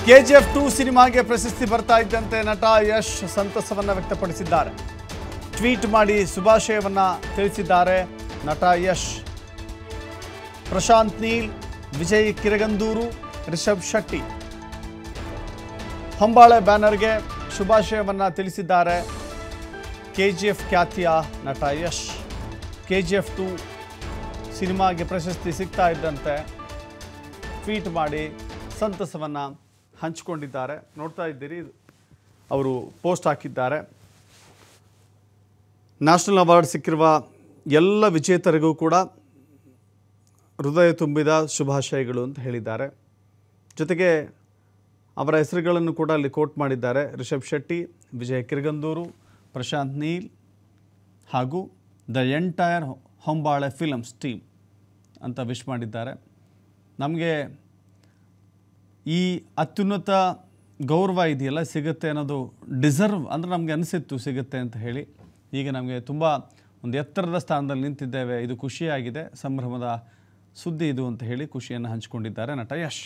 KGF 2 ಸಿನಿಮಾಗೆ ಪ್ರಶಸ್ತಿ ಬರ್ತಾ ಇದ್ದಂತೆ ನಟ ಯಶ್ ಸಂತಸವನ್ನ ವ್ಯಕ್ತಪಡಿಸಿದ್ದಾರೆ. ಟ್ವೀಟ್ ಮಾಡಿ ಶುಭಾಶಯವನ್ನ ತಿಳಿಸಿದ್ದಾರೆ ನಟ ಯಶ್. ಪ್ರಶಾಂತ್ ನೀಲ್, ವಿಜಯ್ ಕಿರಗಂದೂರು, ರಿಷಬ್ ಶೆಟ್ಟಿ ಹೊಂಬಾಳೆ ಬ್ಯಾನರ್ಗೆ ಶುಭಾಶಯವನ್ನ ತಿಳಿಸಿದ್ದಾರೆ. KGF ಖ್ಯಾತಿಯ ನಟ ಯಶ್. KGF 2 ಸಿನಿಮಾಗೆ ಪ್ರಶಸ್ತಿ ಸಿಗ್ತಾ ಇದ್ದಂತೆ ಟ್ವೀಟ್ ಮಾಡಿ ಸಂತಸವನ್ನು ಹಂಚಿಕೊಂಡಿದ್ದಾರೆ. ನೋಡ್ತಾ ಇದ್ದೀರಿ, ಅವರು ಪೋಸ್ಟ್ ಹಾಕಿದ್ದಾರೆ. ನ್ಯಾಷನಲ್ ಅವಾರ್ಡ್ ಸಿಕ್ಕಿರುವ ಎಲ್ಲ ವಿಜೇತರಿಗೂ ಕೂಡ ಹೃದಯ ತುಂಬಿದ ಶುಭಾಶಯಗಳು ಅಂತ ಹೇಳಿದ್ದಾರೆ. ಜೊತೆಗೆ ಅವರ ಹೆಸರುಗಳನ್ನು ಕೂಡ ಅಲ್ಲಿ ಕೋಟ್ ಮಾಡಿದ್ದಾರೆ. ರಿಷಬ್ ಶೆಟ್ಟಿ, ವಿಜಯ್ ಕಿರಗಂದೂರು, ಪ್ರಶಾಂತ್ ನೀಲ್ ಹಾಗೂ the entire Hombale films team ಅಂತ ವಿಶ್ ಮಾಡಿದ್ದಾರೆ. ನಮಗೆ ಈ ಅತ್ಯುನ್ನತ ಗೌರವ ಇದೆಯಲ್ಲ ಸಿಗುತ್ತೆ ಅನ್ನೋದು ಡಿಸರ್ವ್ ಅಂದರೆ ನಮಗೆ ಅನಿಸಿತ್ತು ಸಿಗುತ್ತೆ ಅಂತ ಹೇಳಿ. ಈಗ ನಮಗೆ ತುಂಬ ಒಂದು ಎತ್ತರದ ಸ್ಥಾನದಲ್ಲಿ ನಿಂತಿದ್ದೇವೆ. ಇದು ಖುಷಿಯಾಗಿದೆ, ಸಂಭ್ರಮದ ಸುದ್ದಿ ಇದು ಅಂತ ಹೇಳಿ ಖುಷಿಯನ್ನು ಹಂಚಿಕೊಂಡಿದ್ದಾರೆ ನಟ ಯಶ್.